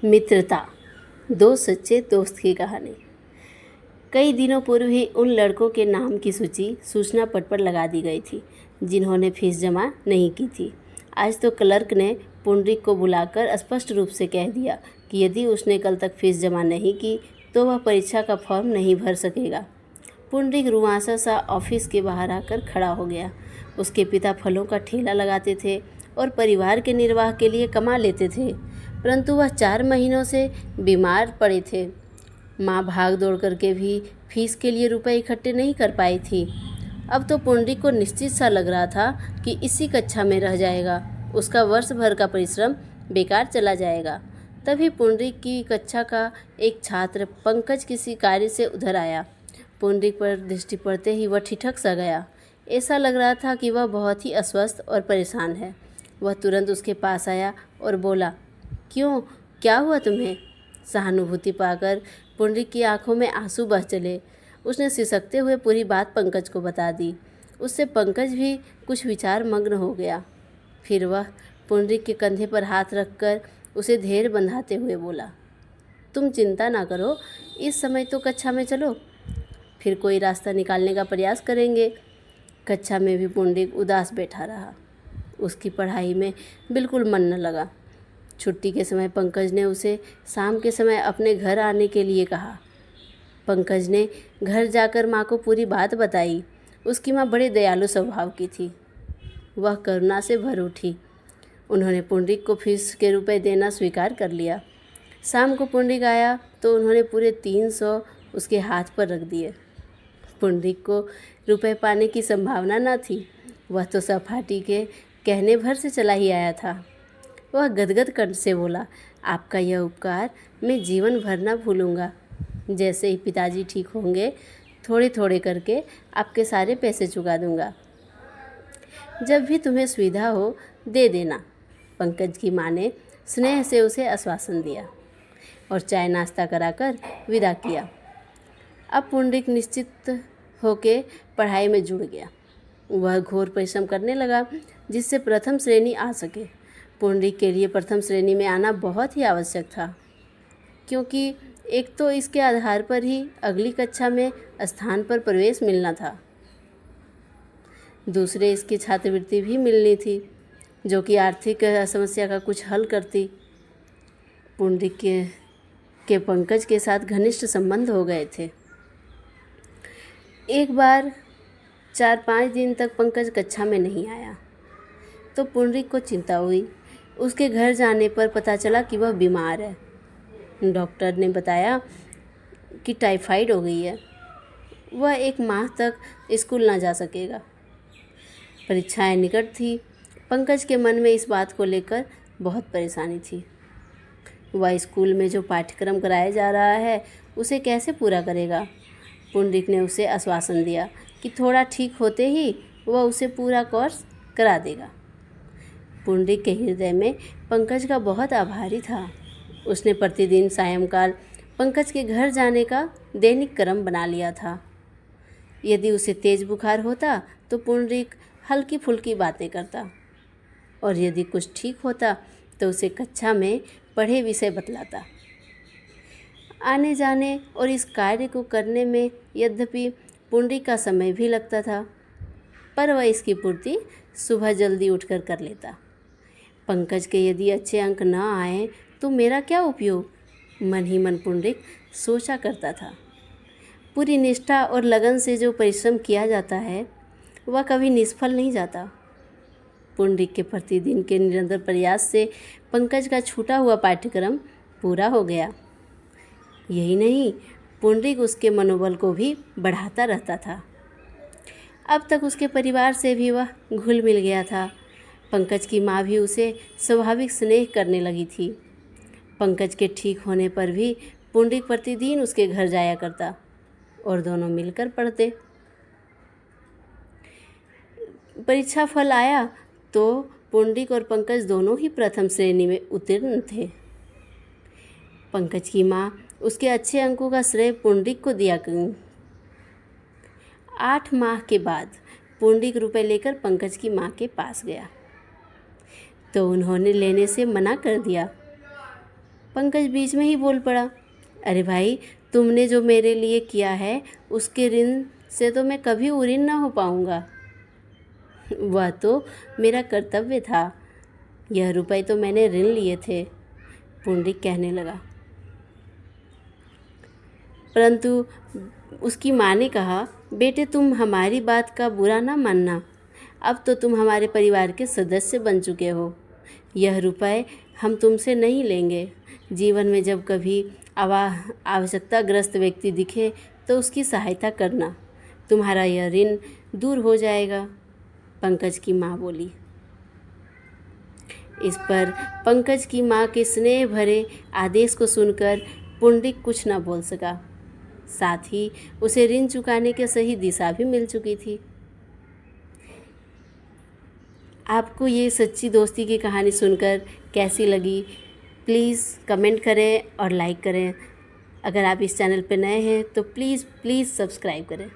मित्रता, दो सच्चे दोस्त की कहानी। कई दिनों पूर्व ही उन लड़कों के नाम की सूची सूचना पट पर लगा दी गई थी जिन्होंने फीस जमा नहीं की थी। आज तो क्लर्क ने पुंडरीक को बुलाकर स्पष्ट रूप से कह दिया कि यदि उसने कल तक फीस जमा नहीं की तो वह परीक्षा का फॉर्म नहीं भर सकेगा। पुंडरीक रुआंसा सा ऑफिस के बाहर आकर खड़ा हो गया। उसके पिता फलों का ठेला लगाते थे और परिवार के निर्वाह के लिए कमा लेते थे, परंतु वह 4 महीनों से बीमार पड़े थे। माँ भाग दौड़ करके भी फीस के लिए रुपए इकट्ठे नहीं कर पाई थी। अब तो पुंडरीक को निश्चित सा लग रहा था कि इसी कक्षा में रह जाएगा, उसका वर्ष भर का परिश्रम बेकार चला जाएगा। तभी पुंडरीक की कक्षा का एक छात्र पंकज किसी कार्य से उधर आया। पुंडरीक पर दृष्टि पड़ते ही वह ठिठक सा गया। ऐसा लग रहा था कि वह बहुत ही अस्वस्थ और परेशान है। वह तुरंत उसके पास आया और बोला, क्यों, क्या हुआ तुम्हें? सहानुभूति पाकर पुंडरीक की आंखों में आंसू बह चले। उसने सिसकते हुए पूरी बात पंकज को बता दी। उससे पंकज भी कुछ विचार मग्न हो गया। फिर वह पुंडरीक के कंधे पर हाथ रखकर उसे धैर्य बंधाते हुए बोला, तुम चिंता ना करो, इस समय तो कक्षा में चलो, फिर कोई रास्ता निकालने का प्रयास करेंगे। कक्षा में भी पुंडरीक उदास बैठा रहा। उसकी पढ़ाई में बिल्कुल मन न लगा। छुट्टी के समय पंकज ने उसे शाम के समय अपने घर आने के लिए कहा। पंकज ने घर जाकर माँ को पूरी बात बताई। उसकी माँ बड़े दयालु स्वभाव की थी। वह करुणा से भर उठी। उन्होंने पुंडरीक को फीस के रुपए देना स्वीकार कर लिया। शाम को पुंडरीक आया तो उन्होंने पूरे 300 उसके हाथ पर रख दिए। पुंडरीक को रुपए पाने की संभावना न थी। वह तो सपाटी के कहने भर से चला ही आया था। वह गदगद कंठ से बोला, आपका यह उपकार मैं जीवन भर न भूलूंगा। जैसे ही पिताजी ठीक होंगे थोड़े थोड़े करके आपके सारे पैसे चुका दूंगा। जब भी तुम्हें सुविधा हो दे देना। पंकज की माँ ने स्नेह से उसे आश्वासन दिया और चाय नाश्ता कराकर विदा किया। अब पुंडरीक निश्चित होके पढ़ाई में जुड़ गया। वह घोर परिश्रम करने लगा जिससे प्रथम श्रेणी आ सके। पुंडरीक के लिए प्रथम श्रेणी में आना बहुत ही आवश्यक था, क्योंकि एक तो इसके आधार पर ही अगली कक्षा में स्थान पर प्रवेश मिलना था, दूसरे इसकी छात्रवृत्ति भी मिलनी थी जो कि आर्थिक समस्या का कुछ हल करती। पुंडरीक के पंकज के साथ घनिष्ठ संबंध हो गए थे। एक बार 4-5 दिन तक पंकज कक्षा में नहीं आया तो पुंडरीक को चिंता हुई। उसके घर जाने पर पता चला कि वह बीमार है। डॉक्टर ने बताया कि टाइफाइड हो गई है। वह 1 माह तक स्कूल ना जा सकेगा। परीक्षाएं निकट थी। पंकज के मन में इस बात को लेकर बहुत परेशानी थी। वह स्कूल में जो पाठ्यक्रम कराया जा रहा है उसे कैसे पूरा करेगा। पुंडरीक ने उसे आश्वासन दिया कि थोड़ा ठीक होते ही वह उसे पूरा कोर्स करा देगा। पुंडरीक के हृदय में पंकज का बहुत आभारी था। उसने प्रतिदिन सायंकाल पंकज के घर जाने का दैनिक क्रम बना लिया था। यदि उसे तेज बुखार होता तो पुंडरीक हल्की फुल्की बातें करता और यदि कुछ ठीक होता तो उसे कक्षा में पढ़े विषय बतलाता। आने जाने और इस कार्य को करने में यद्यपि पुंडरीक का समय भी लगता था, पर वह इसकी पूर्ति सुबह जल्दी उठकर कर लेता। पंकज के यदि अच्छे अंक न आए तो मेरा क्या उपयोग, मन ही मन पुंडरीक सोचा करता था। पूरी निष्ठा और लगन से जो परिश्रम किया जाता है वह कभी निष्फल नहीं जाता। पुंडरीक के प्रतिदिन के निरंतर प्रयास से पंकज का छूटा हुआ पाठ्यक्रम पूरा हो गया। यही नहीं, पुंडरीक उसके मनोबल को भी बढ़ाता रहता था। अब तक उसके परिवार से भी वह घुल मिल गया था। पंकज की माँ भी उसे स्वाभाविक स्नेह करने लगी थी। पंकज के ठीक होने पर भी पुंडरीक प्रतिदिन उसके घर जाया करता और दोनों मिलकर पढ़ते। परीक्षा फल आया तो पुंडरीक और पंकज दोनों ही प्रथम श्रेणी में उत्तीर्ण थे। पंकज की माँ उसके अच्छे अंकों का श्रेय पुंडरीक को दिया। 8 माह के बाद पुंडरीक रुपए लेकर पंकज की माँ के पास गया तो उन्होंने लेने से मना कर दिया। पंकज बीच में ही बोल पड़ा, अरे भाई, तुमने जो मेरे लिए किया है उसके ऋण से तो मैं कभी उऋण ना हो पाऊँगा। वह तो मेरा कर्तव्य था, यह रुपए तो मैंने ऋण लिए थे, पुंडरीक कहने लगा। परंतु उसकी माँ ने कहा, बेटे तुम हमारी बात का बुरा ना मानना, अब तो तुम हमारे परिवार के सदस्य बन चुके हो। यह रुपए हम तुमसे नहीं लेंगे। जीवन में जब कभी आवश्यकताग्रस्त व्यक्ति दिखे तो उसकी सहायता करना, तुम्हारा यह ऋण दूर हो जाएगा, पंकज की माँ बोली। इस पर पंकज की माँ के स्नेह भरे आदेश को सुनकर पुंडरीक कुछ न बोल सका। साथ ही उसे ऋण चुकाने की सही दिशा भी मिल चुकी थी। आपको ये सच्ची दोस्ती की कहानी सुनकर कैसी लगी, प्लीज़ कमेंट करें और लाइक करें। अगर आप इस चैनल पर नए हैं तो प्लीज़ सब्सक्राइब करें।